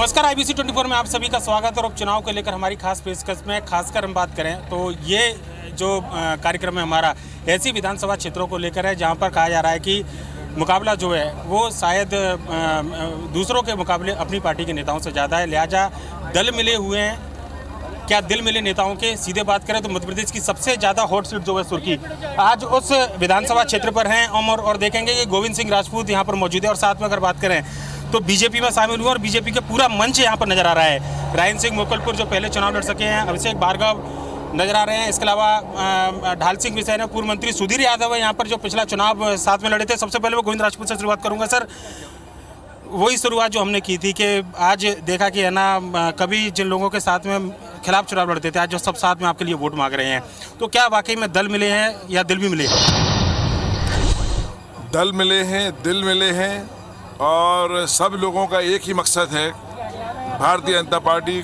नमस्कार, IBC 24 में आप सभी का स्वागत है। और उपचुनाव को लेकर हमारी खास पेशकश में खासकर हम बात करें तो ये जो कार्यक्रम है हमारा ऐसी विधानसभा क्षेत्रों को लेकर है जहां पर कहा जा रहा है कि मुकाबला जो है वो शायद दूसरों के मुकाबले अपनी पार्टी के नेताओं से ज़्यादा है, लिहाजा दल मिले हुए हैं। क्या दिल मिले नेताओं के? सीधे बात करें तो मध्य प्रदेश की सबसे ज़्यादा हॉट सीट जो है सुर्खी आज उस विधानसभा क्षेत्र पर हैं और देखेंगे कि गोविंद सिंह राजपूत यहाँ पर मौजूद है। और साथ में अगर बात करें तो बीजेपी में शामिल हुए और बीजेपी के पूरा मंच यहाँ पर नजर आ रहा है। रायन सिंह मोकलपुर जो पहले चुनाव लड़ सके हैं, अभिषेक भार्गव नजर आ रहे हैं। इसके अलावा ढाल सिंह बिसेन, पूर्व मंत्री सुधीर यादव है यहाँ पर जो पिछला चुनाव साथ में लड़े थे। सबसे पहले मैं गोविंद राजपूत से शुरुआत करूँगा। सर, वही शुरुआत जो हमने की थी कि आज देखा कि है ना, कभी जिन लोगों के साथ में खिलाफ चुनाव लड़ते थे आज जो सब साथ में आपके लिए वोट मांग रहे हैं, तो क्या वाकई में दल मिले हैं या दिल भी मिले हैं? दल मिले हैं, दिल मिले हैं और सब लोगों का एक ही मकसद है, भारतीय जनता पार्टी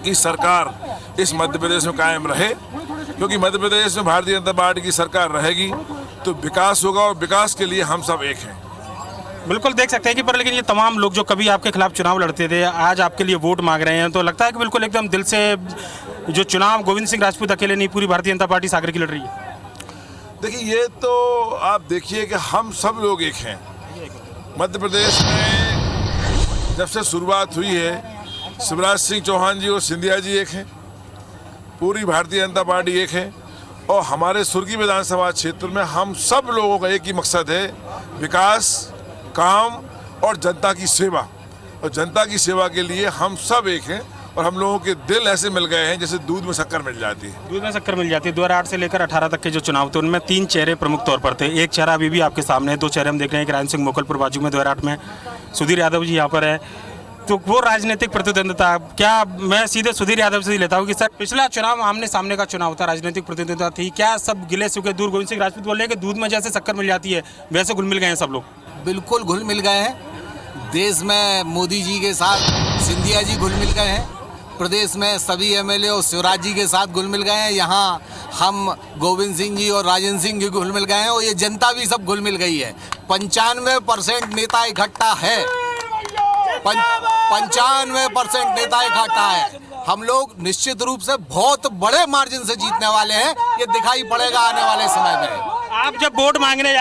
की सरकार इस मध्य प्रदेश में कायम रहे। क्योंकि मध्य प्रदेश में भारतीय जनता पार्टी की सरकार रहेगी तो विकास होगा और विकास के लिए हम सब एक हैं। बिल्कुल देख सकते हैं कि पर लेकिन ये तमाम लोग जो कभी आपके खिलाफ चुनाव लड़ते थे आज आपके लिए वोट मांग रहे हैं, तो लगता है कि बिल्कुल एकदम दिल से जो चुनाव गोविंद सिंह राजपूत अकेले नहीं, पूरी भारतीय जनता पार्टी सागर की लड़ रही है। देखिए, ये तो आप देखिए कि हम सब लोग एक हैं। मध्य प्रदेश में जब से शुरुआत हुई है, शिवराज सिंह चौहान जी और सिंधिया जी एक हैं, पूरी भारतीय जनता पार्टी एक है। और हमारे सुर्खी विधानसभा क्षेत्र में हम सब लोगों का एक ही मकसद है, विकास, काम और जनता की सेवा। और जनता की सेवा के लिए हम सब एक हैं और हम लोगों के दिल ऐसे मिल गए हैं जैसे दूध में शक्कर मिल जाती है। दूध में शक्कर मिल जाती है। 2008 से लेकर 18 तक के जो चुनाव थे उनमें 3 चेहरे प्रमुख तौर पर थे। एक चेहरा अभी भी आपके सामने है, 2 चेहरे हम देख रहे हैं कि रायन सिंह मोकलपुर बाजू में 2008 में, सुधीर यादव जी यहाँ पर है। तो वो राजनीतिक प्रतिद्वंदिता, क्या मैं सीधे सुधीर यादव से ही लेता हूँ कि सर पिछला चुनाव आमने सामने का चुनाव था, राजनीतिक प्रतिद्वंदिता थी, क्या सब गिले सूखे दूर? गोविंद सिंह राजपूत बोल रहे हैं कि दूध में जैसे शक्कर मिल जाती है वैसे घुल मिल गए हैं सब लोग। बिल्कुल घुल मिल गए हैं। देश में मोदी जी के साथ सिंधिया जी घुल मिल गए हैं, प्रदेश में सभी MLA और शिवराज जी के साथ घुल मिल गए हैं, यहाँ हम गोविंद सिंह जी और राजन सिंह जी घुल मिल गए हैं और ये जनता भी सब घुल मिल गई है। 95% नेता इकट्ठा है, 95% नेता इकट्ठा है। हम लोग निश्चित रूप से बहुत बड़े मार्जिन से जीतने वाले हैं, ये दिखाई पड़ेगा आने वाले समय में। आप जब वोट मांगने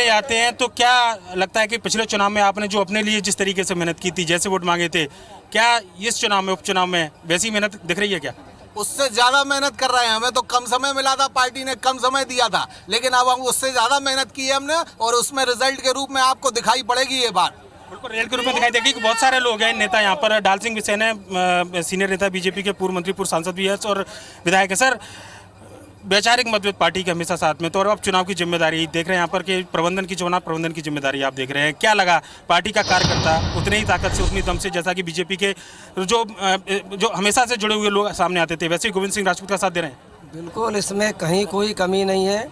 जाते हैं तो क्या लगता है कि पिछले चुनाव में आपने जो अपने लिए जिस तरीके से मेहनत की थी, जैसे वोट मांगे थे, क्या इस चुनाव में, उपचुनाव में वैसी मेहनत दिख रही है क्या? उससे ज़्यादा मेहनत कर रहे हैं। हमें तो कम समय मिला था, पार्टी ने कम समय दिया था, लेकिन अब हम उससे ज़्यादा मेहनत की है हमने और उसमें रिजल्ट के रूप में आपको दिखाई पड़ेगी ये बात। बिल्कुल रेल के रूप में दिखाई देगी कि बहुत सारे लोग हैं नेता यहाँ पर। ढाल सिंह बिसेन है, सीनियर नेता बीजेपी के, पूर्व मंत्री, पूर्व सांसद भी है और विधायक है। सर, वैचारिक मतभेद पार्टी के हमेशा साथ में, तो और अब चुनाव की जिम्मेदारी देख रहे हैं यहाँ पर कि प्रबंधन की, चुनाव प्रबंधन की जिम्मेदारी आप देख रहे हैं। क्या लगा पार्टी का कार्यकर्ता उतनी ही ताकत से, उतनी दम से जैसा कि बीजेपी के जो हमेशा से जुड़े हुए लोग सामने आते थे वैसे ही गोविंद सिंह राजपूत का साथ दे रहे हैं? बिल्कुल, इसमें कहीं कोई कमी नहीं है।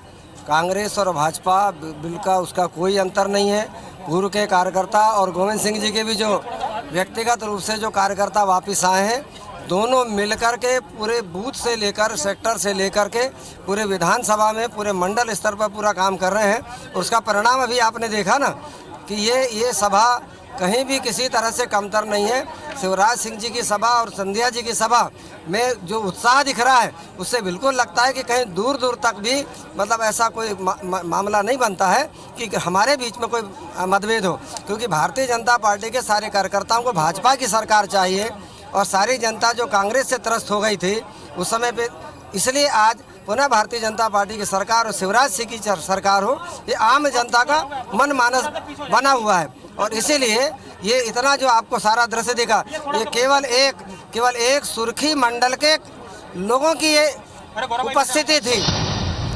कांग्रेस और भाजपा बिल का उसका कोई अंतर नहीं है। पूर्व के कार्यकर्ता और गोविंद सिंह जी के भी जो व्यक्तिगत रूप से जो कार्यकर्ता वापस आए हैं, दोनों मिलकर के पूरे बूथ से लेकर, सेक्टर से लेकर के पूरे विधानसभा में, पूरे मंडल स्तर पर पूरा काम कर रहे हैं। उसका परिणाम अभी आपने देखा ना कि ये सभा कहीं भी किसी तरह से कमतर नहीं है। शिवराज सिंह जी की सभा और सिंधिया जी की सभा में जो उत्साह दिख रहा है उससे बिल्कुल लगता है कि कहीं दूर दूर तक भी मतलब ऐसा कोई मामला नहीं बनता है कि हमारे बीच में कोई मतभेद हो। क्योंकि भारतीय जनता पार्टी के सारे कार्यकर्ताओं को भाजपा की सरकार चाहिए और सारी जनता जो कांग्रेस से त्रस्त हो गई थी उस समय पे, इसलिए आज पुनः भारतीय जनता पार्टी की सरकार और शिवराज सिंह की सरकार हो, ये आम जनता का मन मानस बना हुआ है। और इसीलिए ये इतना जो आपको सारा दृश्य दिखा, ये केवल एक सुर्खी मंडल के लोगों की ये उपस्थिति थी,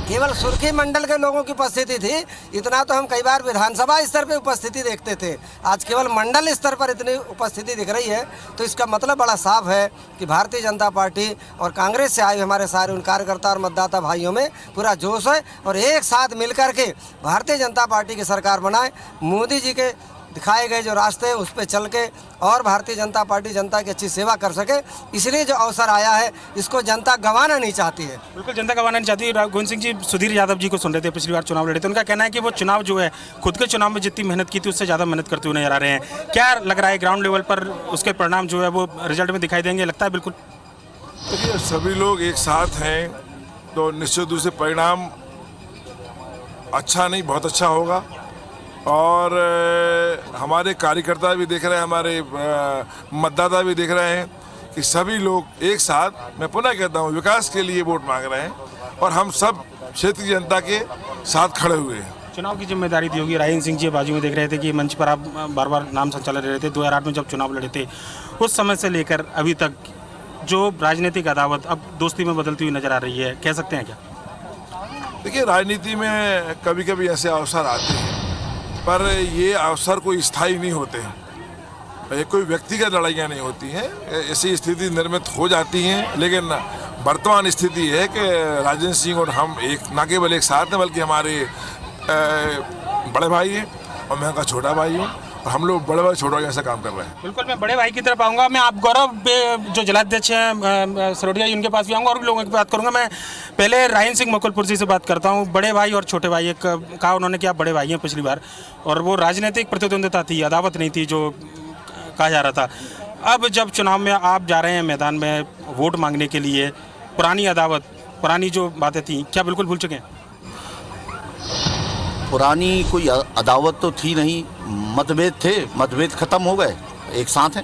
केवल सुर्खी मंडल के लोगों की उपस्थिति थी। इतना तो हम कई बार विधानसभा स्तर पे उपस्थिति देखते थे, आज केवल मंडल स्तर पर इतनी उपस्थिति दिख रही है। तो इसका मतलब बड़ा साफ है कि भारतीय जनता पार्टी और कांग्रेस से आए हमारे सारे उन कार्यकर्ता और मतदाता भाइयों में पूरा जोश है और एक साथ मिलकर के भारतीय जनता पार्टी की सरकार बनाए। मोदी जी के दिखाए गए जो रास्ते हैं उस पर चल के और भारतीय जनता पार्टी जनता की अच्छी सेवा कर सके, इसलिए जो अवसर आया है इसको जनता गंवाना नहीं चाहती है। बिल्कुल जनता गंवाना नहीं चाहती। गोविंद सिंह जी सुधीर यादव जी को सुन रहे थे, पिछली बार चुनाव लड़े थे, उनका कहना है कि वो चुनाव जो है खुद के चुनाव में जितनी मेहनत की थी उससे ज़्यादा मेहनत करते हुए नजर आ रहे हैं। क्या लग रहा है ग्राउंड लेवल पर उसके परिणाम जो है वो रिजल्ट में दिखाई देंगे? लगता है बिल्कुल। देखिए सभी लोग एक साथ हैं तो निश्चित रूप से परिणाम अच्छा नहीं बहुत अच्छा होगा। और हमारे कार्यकर्ता भी देख रहे हैं, हमारे मतदाता भी देख रहे हैं कि सभी लोग एक साथ, मैं पुनः कहता हूँ, विकास के लिए वोट मांग रहे हैं और हम सब क्षेत्र की जनता के साथ खड़े हुए हैं। चुनाव की जिम्मेदारी दी होगी। राजेंद्र सिंह जी बाजू में देख रहे थे कि मंच पर आप बार बार नाम संचालन रहे थे। 2008 में जब चुनाव लड़े थे उस समय से लेकर अभी तक जो राजनीतिक अदावत अब दोस्ती में बदलती हुई नजर आ रही है, कह सकते हैं क्या? देखिए राजनीति में कभी कभी ऐसे अवसर आते हैं पर ये अवसर कोई स्थायी नहीं होते हैं, ये कोई व्यक्तिगत लड़ाइयाँ नहीं होती हैं। ऐसी स्थिति निर्मित हो जाती हैं, लेकिन वर्तमान स्थिति है कि राजेंद्र सिंह और हम एक न केवल एक साथ हैं बल्कि हमारे बड़े भाई हैं और मैं उनका छोटा भाई हूँ और हम लोग बड़े भाई छोटे भाई जैसा काम कर रहे हैं। बिल्कुल, मैं बड़े भाई की तरफ आऊँगा। मैं आप गौरव जो जिलाध्यक्ष हैं सरोडिया जी, उनके पास भी आऊँगा और लोगों की बात करूँगा। मैं पहले राजेंद्र सिंह मुकुलपुर जी से बात करता हूँ। बड़े भाई और छोटे भाई, एक कहा उन्होंने कि आप बड़े भाई हैं पिछली बार, और वो राजनीतिक प्रतिद्वंदिता थी, अदावत नहीं थी जो कहा जा रहा था। अब जब चुनाव में आप जा रहे हैं मैदान में वोट मांगने के लिए, पुरानी अदावत, पुरानी जो बातें थी, क्या बिल्कुल भूल चुके हैं? पुरानी कोई अदावत तो थी नहीं, मतभेद थे, मतभेद खत्म हो गए, एक साथ हैं।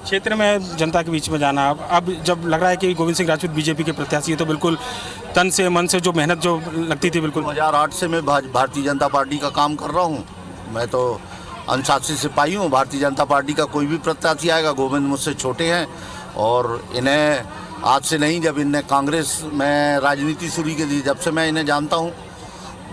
क्षेत्र में जनता के बीच में जाना, अब जब लग रहा है कि गोविंद सिंह राजपूत बीजेपी के प्रत्याशी है तो बिल्कुल तन से मन से जो मेहनत जो लगती थी बिल्कुल। 2008 से मैं भारतीय जनता पार्टी का काम कर रहा हूँ। मैं तो अनुशासित सिपाही हूँ। भारतीय जनता पार्टी का कोई भी प्रत्याशी आएगा, गोविंद मुझसे छोटे हैं और इन्हें आज से नहीं, जब इन्हें कांग्रेस में राजनीति शुरू की थी जब से मैं इन्हें जानता हूँ।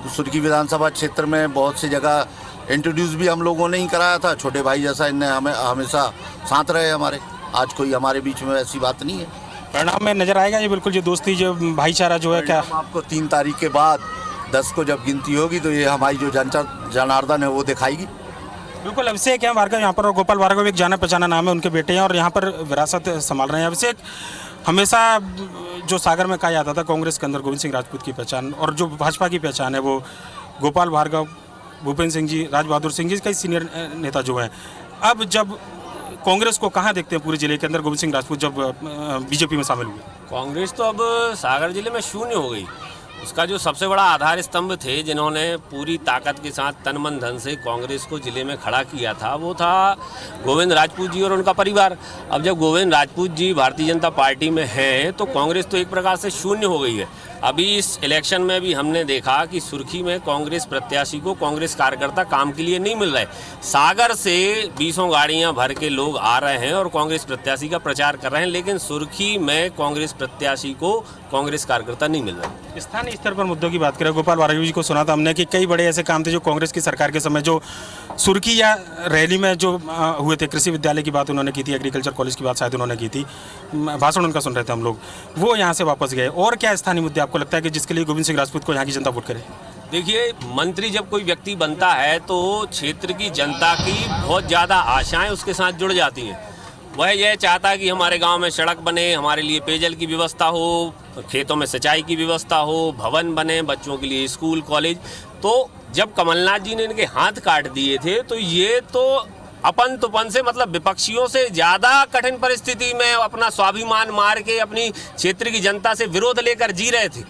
सुर्खी विधानसभा क्षेत्र में बहुत सी जगह इंट्रोड्यूस भी हम लोगों ने ही कराया था। छोटे भाई जैसा इन्हें हमें हमेशा साथ रहे हमारे। आज कोई हमारे बीच में ऐसी बात नहीं है। परिणाम में नजर आएगा ये बिल्कुल, जो दोस्ती, जो भाईचारा जो है। क्या आपको 3 तारीख के बाद 10 को जब गिनती होगी तो ये हमारी जो जनार्दन है वो दिखाएगी। बिल्कुल। अभिषेक हैं भार्गव यहाँ पर, और गोपाल भार्गव एक जाना पहचाना नाम है, उनके बेटे हैं और यहाँ पर विरासत संभाल रहे हैं। अभिषेक, हमेशा जो सागर में कहा जाता था कांग्रेस के अंदर गोविंद सिंह राजपूत की पहचान और जो भाजपा की पहचान है वो गोपाल भार्गव, भूपेंद्र सिंह जी, राज बहादुर सिंह जी, कई सीनियर नेता जो हैं। अब जब कांग्रेस को कहाँ देखते हैं पूरे जिले के अंदर गोविंद सिंह राजपूत जब बीजेपी में शामिल हुए? कांग्रेस तो अब सागर जिले में शून्य हो गई। उसका जो सबसे बड़ा आधार स्तंभ थे, जिन्होंने पूरी ताकत के साथ तन मन धन से कांग्रेस को जिले में खड़ा किया था, वो था गोविंद राजपूत जी और उनका परिवार। अब जब गोविंद राजपूत जी भारतीय जनता पार्टी में हैं तो कांग्रेस तो एक प्रकार से शून्य हो गई है। अभी इस इलेक्शन में भी हमने देखा कि सुर्खी में कांग्रेस प्रत्याशी को कांग्रेस कार्यकर्ता काम के लिए नहीं मिल रहे। सागर से 20 गाड़ियां भर के लोग आ रहे हैं और कांग्रेस प्रत्याशी का प्रचार कर रहे हैं, लेकिन सुर्खी में कांग्रेस प्रत्याशी को कांग्रेस कार्यकर्ता नहीं मिल रहे। स्थानीय स्तर पर मुद्दों की बात करें, गोपाल भार्गव जी को सुना था हमने कि कई बड़े ऐसे काम थे जो कांग्रेस की सरकार के समय, जो सुर्खी या रैली में जो हुए थे, कृषि विद्यालय की बात उन्होंने की थी, एग्रीकल्चर कॉलेज की बात शायद उन्होंने की थी, भाषण उनका सुन रहे थे हम लोग, वो यहाँ से वापस गए। और क्या स्थानीय मुद्दे आपको लगता है कि जिसके लिए गोविंद सिंह राजपूत को यहाँ की जनता वोट करे? देखिए, मंत्री जब कोई व्यक्ति बनता है तो क्षेत्र की जनता की बहुत ज़्यादा आशाएं उसके साथ जुड़ जाती हैं। वह यह चाहता है कि हमारे गांव में सड़क बने, हमारे लिए पेयजल की व्यवस्था हो, खेतों में सिंचाई की व्यवस्था हो, भवन बने, बच्चों के लिए स्कूल कॉलेज। तो जब कमलनाथ जी ने इनके हाथ काट दिए थे तो ये तो अपन तुपन से, मतलब विपक्षियों से ज़्यादा कठिन परिस्थिति में अपना स्वाभिमान मार के अपनी क्षेत्र की जनता से विरोध लेकर जी रहे थे।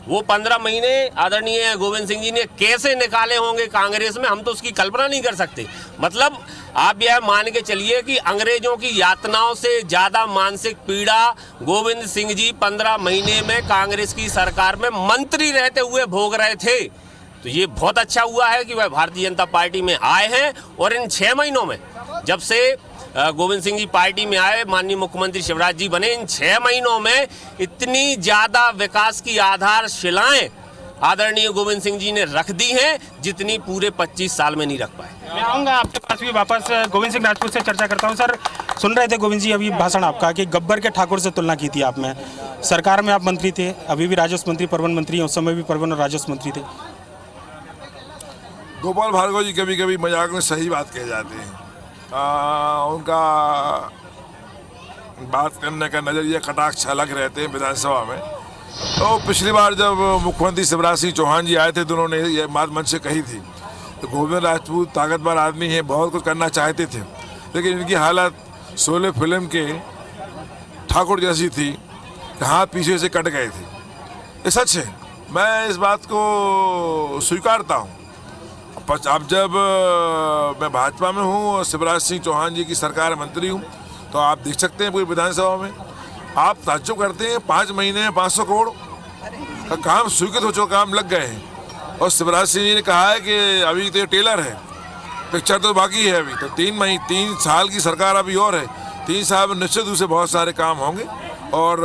वो 15 महीने आदरणीय गोविंद सिंह जी ने कैसे निकाले होंगे कांग्रेस में, हम तो उसकी कल्पना नहीं कर सकते। मतलब आप यह मान के चलिए कि अंग्रेजों की यातनाओं से ज़्यादा मानसिक पीड़ा गोविंद सिंह जी 15 महीने में कांग्रेस की सरकार में मंत्री रहते हुए भोग रहे थे। तो ये बहुत अच्छा हुआ है कि वह भारतीय जनता पार्टी में आए हैं और इन 6 महीनों में, जब से गोविंद सिंह जी पार्टी में आए, माननीय मुख्यमंत्री शिवराज जी बने, इन 6 महीनों में इतनी ज़्यादा विकास की आधारशिलाएं आदरणीय गोविंद सिंह जी ने रख दी हैं जितनी पूरे 25 साल में नहीं रख पाए। मैं आऊँगा आपके पास भी वापस, गोविंद सिंह राजपूत से चर्चा करता हूँ। सर, सुन रहे थे गोविंद जी अभी भाषण आपका कि गब्बर के ठाकुर से तुलना की थी आपने। सरकार में आप मंत्री थे, अभी भी राजस्व मंत्री, परिवहन मंत्री हैं, उस समय भी परिवहन और राजस्व मंत्री थे। गोपाल भार्गव जी कभी कभी मजाक में सही बात कह जाते हैं। उनका बात करने का नज़रिया कटाक्ष अलग रहते हैं विधानसभा में। तो पिछली बार जब मुख्यमंत्री शिवराज सिंह चौहान जी आए थे तो उन्होंने ये बात मंच से कही थी। तो गोविंद राजपूत ताकतवर आदमी है, बहुत कुछ करना चाहते थे, लेकिन इनकी हालत शोले फिल्म के ठाकुर जैसी थी कि हाथ पीछे से कट गए थे। ये सच है, मैं इस बात को स्वीकारता हूँ। अब जब मैं भाजपा में हूँ और शिवराज सिंह चौहान जी की सरकार मंत्री हूँ, तो आप देख सकते हैं पूरी विधानसभा में आप ताज्जुब करते हैं 5 महीने में 500 करोड़ का काम स्वीकृत हो चुका, काम लग गए हैं। और शिवराज सिंह जी ने कहा है कि अभी तो ये टेलर है, पिक्चर तो बाकी है अभी, तो 3 साल की सरकार अभी और है। 3 साल में निश्चित रूप से बहुत सारे काम होंगे और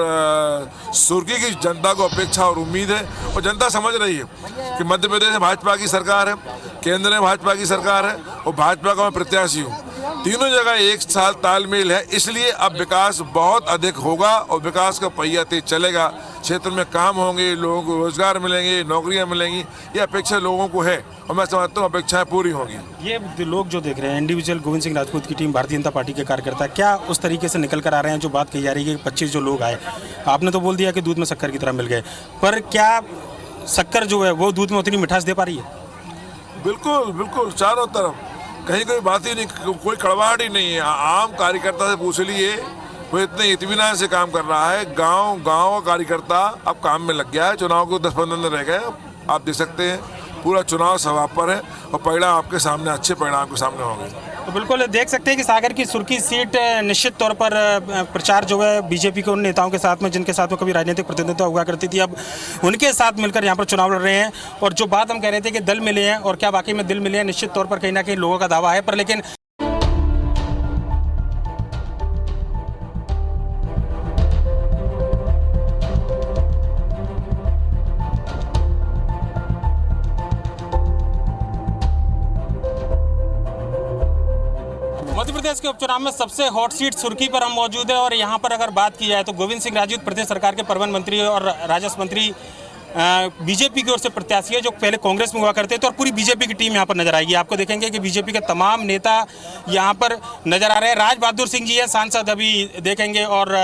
सुर्खी की जनता को अपेक्षा और उम्मीद है और जनता समझ रही है कि मध्य प्रदेश में भाजपा की सरकार है, केंद्र में भाजपा की सरकार है और भाजपा का मैं प्रत्याशी हूँ। तीनों जगह एक साथ तालमेल है, इसलिए अब विकास बहुत अधिक होगा और विकास का पहिया तेज चलेगा। क्षेत्र में काम होंगे, लोगों को रोजगार मिलेंगे, नौकरियां मिलेंगी, ये अपेक्षा लोगों को है और मैं समझता हूँ अपेक्षाएं पूरी होंगी। ये लोग जो देख रहे हैं, इंडिविजुअल गोविंद सिंह राजपूत की टीम, भारतीय जनता पार्टी के कार्यकर्ता, क्या उस तरीके से निकल कर आ रहे हैं जो बात कही जा रही है कि 25 जो लोग आए, आपने तो बोल दिया कि दूध में शक्कर की तरह मिल गए, पर क्या शक्कर जो है वो दूध में उतनी मिठास दे पा रही है? बिल्कुल बिल्कुल, चारों तरफ कहीं कोई बात ही नहीं, कोई कड़वाहट ही नहीं है। आम कार्यकर्ता से पूछ लिए, वो इतने इत्मीनान से काम कर रहा है। गांव का कार्यकर्ता अब काम में लग गया है। चुनाव को 10-15 दिन रह गए, आप देख सकते हैं पूरा चुनाव सभा पर है और परिणाम आपके सामने, अच्छे परिणाम के सामने होंगे। तो बिल्कुल देख सकते हैं कि सागर की सुर्खी सीट निश्चित तौर पर प्रचार जो है बीजेपी के उन नेताओं के साथ में जिनके साथ में कभी राजनीतिक प्रतिनिधित्व हुआ करती थी, अब उनके साथ मिलकर यहाँ पर चुनाव लड़ रहे हैं। और जो बात हम कह रहे थे कि दल मिले हैं, और क्या वाकई में दिल मिले हैं, निश्चित तौर पर कहीं ना कहीं लोगों का दावा है। पर लेकिन मध्य प्रदेश के उपचुनाव में सबसे हॉट सीट सुर्खी पर हम मौजूद है और यहाँ पर अगर बात की जाए तो गोविंद सिंह राजपूत प्रदेश सरकार के परिवहन मंत्री और राजस्व मंत्री बीजेपी की ओर से प्रत्याशी है, जो पहले कांग्रेस में हुआ करते थे। और पूरी बीजेपी की टीम यहाँ पर नजर आएगी। आपको देखेंगे कि बीजेपी के तमाम नेता यहाँ पर नजर आ रहे हैं। राज बहादुर सिंह जी है सांसद, अभी देखेंगे और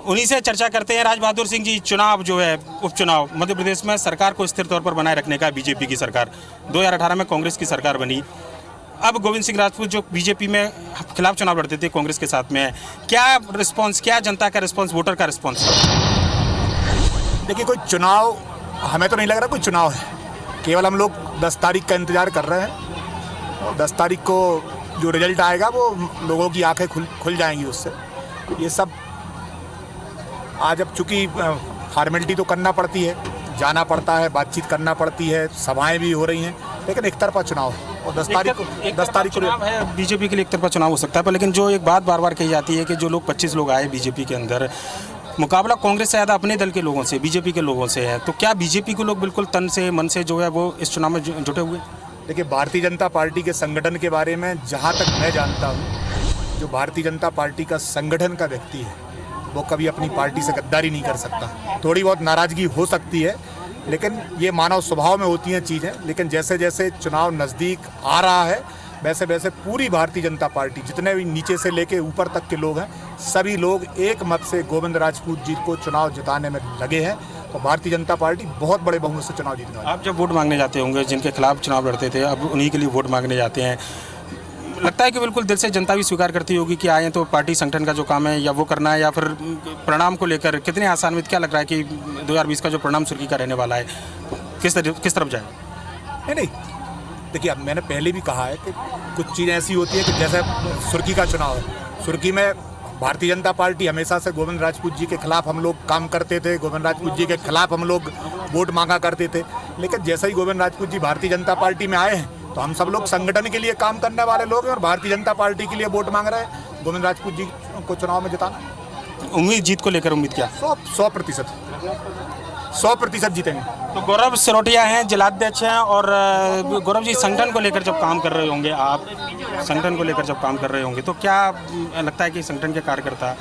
उन्हीं से चर्चा करते हैं। राज बहादुर सिंह जी, चुनाव जो है उपचुनाव मध्य प्रदेश में सरकार को स्थिर तौर पर बनाए रखने का बीजेपी की सरकार, 2018 में कांग्रेस की सरकार बनी, अब गोविंद सिंह राजपूत जो बीजेपी में खिलाफ चुनाव लड़ते थे कांग्रेस के साथ में है, क्या रिस्पांस, क्या जनता का रिस्पांस, वोटर का रिस्पांस? देखिए, कोई चुनाव हमें तो नहीं लग रहा कोई चुनाव है, केवल हम लोग 10 तारीख का इंतज़ार कर रहे हैं और 10 तारीख को जो रिजल्ट आएगा वो लोगों की आंखें खुल जाएंगी उससे। ये सब आज अब चूँकि फॉर्मेलिटी तो करना पड़ती है, जाना पड़ता है, बातचीत करना पड़ती है, सभाएं भी हो रही हैं, लेकिन एक तरफा चुनाव है और 10 तारीख को चुनाव है। बीजेपी के लिए एक तरफा चुनाव हो सकता है, पर लेकिन जो एक बात बार बार कही जाती है कि जो लोग 25 लोग आए बीजेपी के अंदर, मुकाबला कांग्रेस से ज़्यादा अपने दल के लोगों से, बीजेपी के लोगों से है, तो क्या बीजेपी को लोग बिल्कुल तन से मन से जो है वो इस चुनाव में जुटे हुए? देखिए, भारतीय जनता पार्टी के संगठन के बारे में जहाँ तक मैं जानता हूँ, जो भारतीय जनता पार्टी का संगठन का व्यक्ति है वो कभी अपनी पार्टी से गद्दारी नहीं कर सकता। थोड़ी बहुत नाराज़गी हो सकती है, लेकिन ये मानव स्वभाव में होती हैं चीज़ें। लेकिन जैसे जैसे चुनाव नज़दीक आ रहा है वैसे वैसे पूरी भारतीय जनता पार्टी, जितने भी नीचे से लेके ऊपर तक के लोग हैं, सभी लोग एक मत से गोविंद राजपूत जी को चुनाव जिताने में लगे हैं और भारतीय जनता पार्टी बहुत बड़े बहुमत से चुनाव जीतने वाली है। आप जब वोट मांगने जाते होंगे, जिनके खिलाफ चुनाव लड़ते थे, अब उन्हीं के लिए वोट मांगने जाते हैं, लगता है कि बिल्कुल दिल से जनता भी स्वीकार करती होगी कि आए तो पार्टी संगठन का जो काम है या वो करना है, या फिर परिणाम को लेकर कितने आसान्वित, क्या लग रहा है कि 2020 का जो परिणाम सुर्खी का रहने वाला है किस तरफ जाए? नहीं, देखिए, अब मैंने पहले भी कहा है कि कुछ चीज़ें ऐसी होती है कि जैसे सुर्खी का चुनाव है, सुर्खी में भारतीय जनता पार्टी हमेशा से गोविंद राजपूत जी के खिलाफ हम लोग काम करते थे, गोविंद राजपूत जी के खिलाफ हम लोग वोट मांगा करते थे। लेकिन जैसे ही गोविंद राजपूत जी भारतीय जनता पार्टी में आए हैं तो हम सब लोग संगठन के लिए काम करने वाले लोग हैं और भारतीय जनता पार्टी के लिए वोट मांग रहे हैं गोविंद राजपूत जी को चुनाव में जिताना। उम्मीद, जीत को लेकर उम्मीद क्या? 100% जीतेंगे। तो गौरव सिरोटिया हैं, जिलाध्यक्ष हैं, और गौरव जी, संगठन को लेकर जब काम कर रहे होंगे आप, संगठन को लेकर जब काम कर रहे होंगे तो क्या लगता है कि संगठन के कार्यकर्ता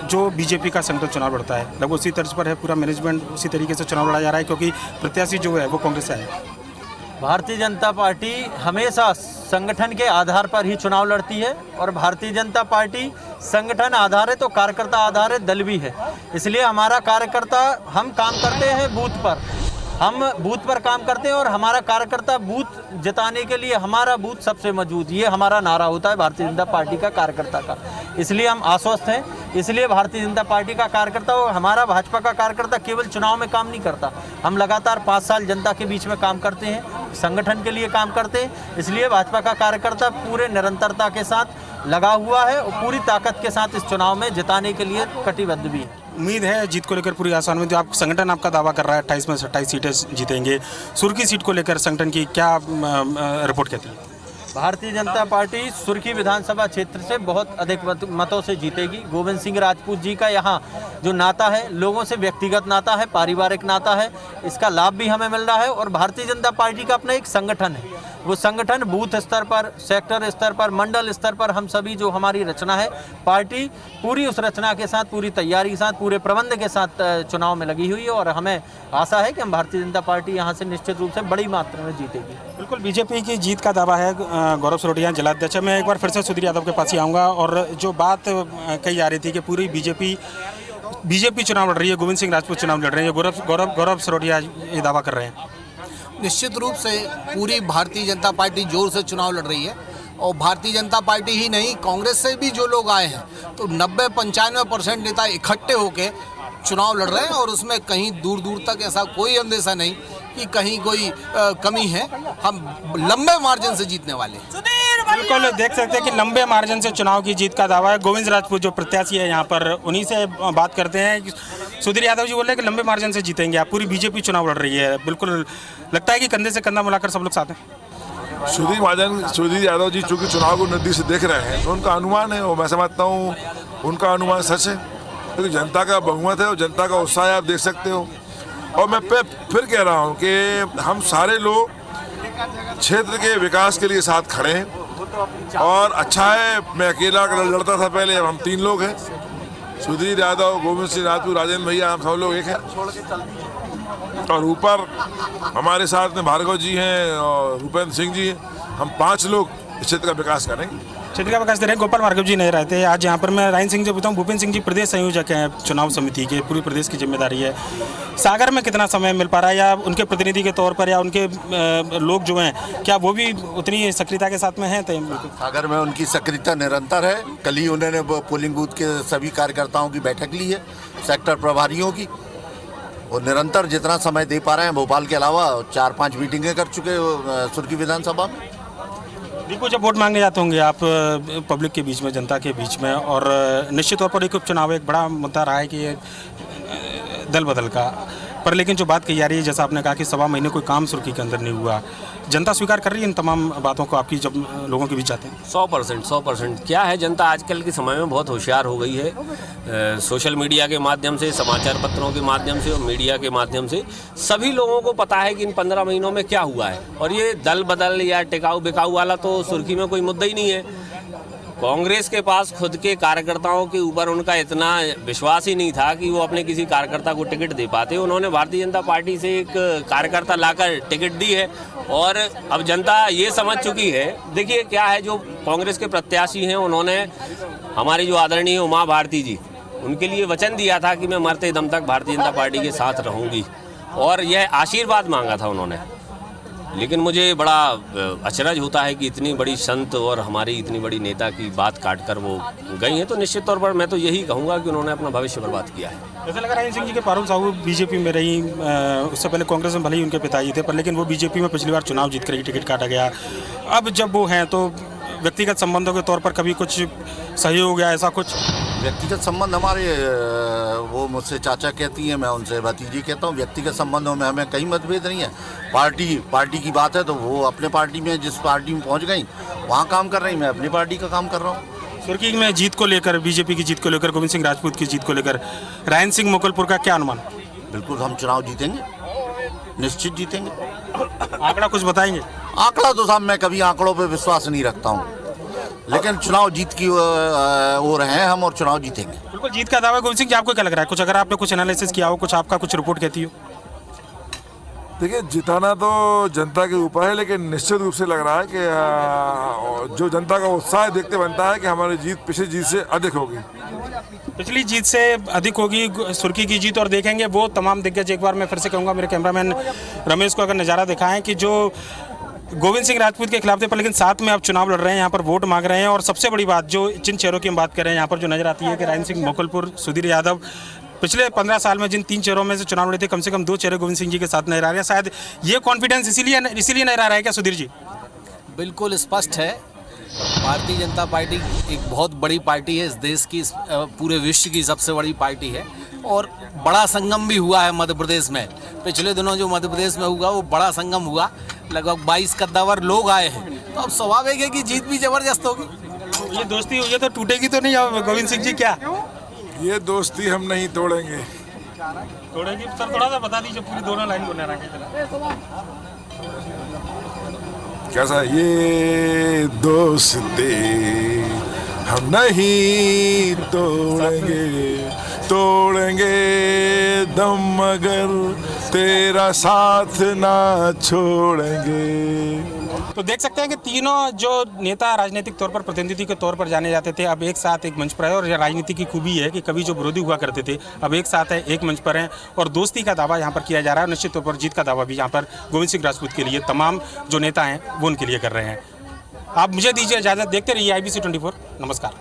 जो बीजेपी का संगठन चुनाव लड़ता है लगभग उसी तर्ज पर है, पूरा मैनेजमेंट उसी तरीके से चुनाव लड़ा जा रहा है, क्योंकि प्रत्याशी जो है वो कांग्रेस से है? भारतीय जनता पार्टी हमेशा संगठन के आधार पर ही चुनाव लड़ती है और भारतीय जनता पार्टी संगठन आधारित और कार्यकर्ता आधारित दल भी है। इसलिए हमारा कार्यकर्ता, हम काम करते हैं बूथ पर, हम बूथ पर काम करते हैं और हमारा कार्यकर्ता बूथ जिताने के लिए हमारा बूथ सबसे मजबूत, ये हमारा नारा होता है भारतीय जनता पार्टी का कार्यकर्ता का। इसलिए हम आश्वस्त हैं। इसलिए भारतीय जनता पार्टी का कार्यकर्ता और हमारा भाजपा का कार्यकर्ता केवल चुनाव में काम नहीं करता, हम लगातार 5 साल जनता के बीच में काम करते हैं, संगठन के लिए काम करते हैं। इसलिए भाजपा का कार्यकर्ता पूरे निरंतरता के साथ लगा हुआ है और पूरी ताकत के साथ इस चुनाव में जिताने के लिए कटिबद्ध भी है। उम्मीद है जीत को लेकर पूरी आसान में, जो आप संगठन आपका दावा कर रहा है 28 में से 28 सीटें जीतेंगे। सुर्खी सीट को लेकर संगठन की क्या रिपोर्ट कहती है? भारतीय जनता पार्टी सुर्खी विधानसभा क्षेत्र से बहुत अधिक मतों से जीतेगी। गोविंद सिंह राजपूत जी का यहाँ जो नाता है, लोगों से व्यक्तिगत नाता है, पारिवारिक नाता है, इसका लाभ भी हमें मिल रहा है। और भारतीय जनता पार्टी का अपना एक संगठन है, वो संगठन बूथ स्तर पर, सेक्टर स्तर पर, मंडल स्तर पर, हम सभी जो हमारी रचना है, पार्टी पूरी उस रचना के साथ, पूरी तैयारी के साथ, पूरे प्रबंध के साथ चुनाव में लगी हुई है और हमें आशा है कि हम भारतीय जनता पार्टी यहाँ से निश्चित रूप से बड़ी मात्रा में जीतेगी। बिल्कुल, बीजेपी की जीत का दावा है। गौरव सरोटिया जिलाध्यक्ष, मैं एक बार फिर से सुधीर यादव के पास ही आऊँगा। और जो बात कही जा रही थी कि पूरी बीजेपी चुनाव लड़ रही है, गोविंद सिंह राजपूत चुनाव लड़ रहे हैं, गौरव सरोटिया ये दावा कर रहे हैं। निश्चित रूप से पूरी भारतीय जनता पार्टी जोर से चुनाव लड़ रही है और भारतीय जनता पार्टी ही नहीं, कांग्रेस से भी जो लोग आए हैं तो 90-95% नेता इकट्ठे होकर चुनाव लड़ रहे हैं और उसमें कहीं दूर दूर तक ऐसा कोई अंदेशा नहीं कि कहीं कोई कमी है। हम लंबे मार्जिन से जीतने वाले हैं। बिल्कुल, देख सकते हैं कि लंबे मार्जिन से चुनाव की जीत का दावा है। गोविंद राजपूत जो प्रत्याशी है यहाँ पर, उन्हीं से बात करते हैं। सुधीर यादव जी बोल रहे हैं कि लंबे मार्जिन से जीतेंगे आप, पूरी बीजेपी चुनाव लड़ रही है। बिल्कुल लगता है कि कंधे से कंधा मिलाकर सब लोग साथ हैं। सुधीर यादव जी चूँकि चुनाव को नज़दीक से देख रहे हैं तो उनका अनुमान है, और मैं समझता हूँ उनका अनुमान सच है, क्योंकि जनता का बहुमत है और जनता का उत्साह है, आप देख सकते हो। और मैं फिर कह रहा हूँ कि हम सारे लोग क्षेत्र के विकास के लिए साथ खड़े हैं। और अच्छा है, मैं अकेला लड़ता था पहले, अब हम 3 लोग हैं, सुधीर यादव, गोविंद सिंह राजपूत, राजेंद्र भैया, हम सब लोग एक हैं। और ऊपर हमारे साथ में भार्गव जी हैं और भूपेंद्र सिंह जी हैं, हम 5 लोग इस क्षेत्र का विकास करेंगे। क्षेत्र का विकास दे रहे हैं। गोपाल भार्गव जी नहीं रहते आज यहाँ पर। मैं रायन सिंह जी बताऊँ, भूपेंद्र सिंह जी प्रदेश संयोजक हैं चुनाव समिति के, पूरी प्रदेश की जिम्मेदारी है। सागर में कितना समय मिल पा रहा है, या उनके प्रतिनिधि के तौर पर, या उनके लोग जो हैं, क्या वो भी उतनी सक्रियता के साथ में हैं? सागर में उनकी सक्रियता निरंतर है। कल ही उन्होंने पोलिंग बूथ के सभी कार्यकर्ताओं की बैठक ली है, सेक्टर प्रभारियों की, और निरंतर जितना समय दे पा रहे हैं। भोपाल के अलावा 4-5 मीटिंगें कर चुके सुर्खी विधानसभा में। दीपू, जब वोट मांगने जाते होंगे आप पब्लिक के बीच में, जनता के बीच में, और निश्चित तौर पर एक उपचुनाव एक बड़ा मुद्दा रहा है कि ये दल बदल का, पर लेकिन जो बात कही जा रही है, जैसा आपने कहा कि 1.25 महीने कोई काम सुर्खी के अंदर नहीं हुआ, जनता स्वीकार कर रही है इन तमाम बातों को आपकी, जब लोगों के बीच जाते हैं? 100% क्या है, जनता आजकल के समय में बहुत होशियार हो गई है। सोशल मीडिया के माध्यम से, समाचार पत्रों के माध्यम से और मीडिया के माध्यम से सभी लोगों को पता है कि इन 15 महीनों में क्या हुआ है। और ये दल बदल या टिकाऊ बिकाऊ वाला तो सुर्खी में कोई मुद्दा ही नहीं है। कांग्रेस के पास खुद के कार्यकर्ताओं के ऊपर उनका इतना विश्वास ही नहीं था कि वो अपने किसी कार्यकर्ता को टिकट दे पाते। उन्होंने भारतीय जनता पार्टी से एक कार्यकर्ता लाकर टिकट दी है और अब जनता ये समझ चुकी है। देखिए क्या है, जो कांग्रेस के प्रत्याशी हैं, उन्होंने हमारी जो आदरणीय उमा भारती जी, उनके लिए वचन दिया था कि मैं मरते दम तक भारतीय जनता पार्टी के साथ रहूँगी, और यह आशीर्वाद मांगा था उन्होंने। लेकिन मुझे बड़ा अचरज होता है कि इतनी बड़ी संत और हमारी इतनी बड़ी नेता की बात काट कर वो गई हैं। तो निश्चित तौर पर मैं तो यही कहूँगा कि उन्होंने अपना भविष्य बर्बाद किया है। ऐसा लगा रायन सिंह जी के पारुल साहू बीजेपी में रही, उससे पहले कांग्रेस में भले ही उनके पिताजी थे, पर लेकिन वो बीजेपी में पिछली बार चुनाव जीत कर ही टिकट काटा गया। अब जब वो हैं तो व्यक्तिगत संबंधों के तौर पर कभी कुछ सहयोग या ऐसा कुछ? व्यक्तिगत संबंध हमारे, वो मुझसे चाचा कहती हैं, मैं उनसे भतीजी कहता हूँ। व्यक्तिगत संबंधों में हमें कहीं मतभेद नहीं है। पार्टी की बात है तो वो अपने पार्टी में, जिस पार्टी में पहुँच गई वहाँ काम कर रही, मैं अपनी पार्टी का काम कर रहा हूँ। सुर्खी में जीत को लेकर, बीजेपी की जीत को लेकर, गोविंद सिंह राजपूत की जीत को लेकर रायन सिंह मुकुलपुर का क्या अनुमान? बिल्कुल हम चुनाव जीतेंगे, निश्चित जीतेंगे। आंकड़ा कुछ बताएंगे? आंकड़ा तो साहब मैं कभी आंकड़ों पे विश्वास नहीं रखता हूँ, लेकिन चुनाव जीत की ओर हैं हम और चुनाव जीतेंगे। बिल्कुल जीत का दावा। गोविंद सिंह जी, आपको क्या लग रहा है? कुछ अगर आपने कुछ एनालिसिस किया हो, कुछ आपका कुछ रिपोर्ट कहती हो? देखिए, जिताना तो जनता के ऊपर है, लेकिन निश्चित रूप से लग रहा है कि जो जनता का उत्साह देखते बनता है कि हमारी जीत पिछली जीत से अधिक होगी। पिछली जीत से अधिक होगी सुर्खी की जीत। और देखेंगे वो तमाम दिग्गज, एक बार मैं फिर से कहूँगा मेरे कैमरामैन रमेश को अगर नज़ारा दिखाएं कि जो गोविंद सिंह राजपूत के खिलाफ थे, पर लेकिन साथ में अब चुनाव लड़ रहे हैं, यहाँ पर वोट मांग रहे हैं। और सबसे बड़ी बात जो जिन चेहरों की हम बात कर रहे हैं यहाँ पर जो नजर आती है कि रायन सिंह मोकलपुर, सुधीर यादव, पिछले 15 साल में जिन 3 चेहरों में से चुनाव लड़े थे, कम से कम 2 चेहरे गोविंद सिंह जी के साथ नजर आ रहे हैं। शायद ये कॉन्फिडेंस इसीलिए नजर आ रहा है क्या सुधीर जी? बिल्कुल स्पष्ट है, भारतीय जनता पार्टी एक बहुत बड़ी पार्टी है, इस देश की, पूरे विश्व की सबसे बड़ी पार्टी है। और बड़ा संगम भी हुआ है मध्य प्रदेश में। पिछले दिनों जो मध्य प्रदेश में हुआ वो बड़ा संगम हुआ, लगभग 22 कद्दावर लोग आए हैं, तो अब स्वाभाविक है कि जीत भी जबरदस्त होगी। ये दोस्ती हुई है तो टूटेगी तो नहीं अब गोविंद सिंह जी? क्या ये दोस्ती हम नहीं तोड़ेंगे। तोड़ेगी सर? थोड़ा सा बता दीजिए पूरी दोनों लाइन बोलने रहा कैसा? ये दोस्ती हम नहीं तोड़ेंगे दम मगर तेरा साथ ना छोड़ेंगे। तो देख सकते हैं कि तीनों जो नेता राजनीतिक तौर पर प्रतिनिधि के तौर पर जाने जाते थे, अब एक साथ एक मंच पर है। और राजनीति की खूबी है कि कभी जो विरोधी हुआ करते थे अब एक साथ है, एक मंच पर हैं और दोस्ती का दावा यहाँ पर किया जा रहा है। निश्चित तौर पर जीत का दावा भी यहाँ पर गोविंद सिंह राजपूत के लिए तमाम जो नेता हैं वो उनके लिए कर रहे हैं। आप मुझे दीजिए इजाज़त, देखते रहिए IBC 24। नमस्कार।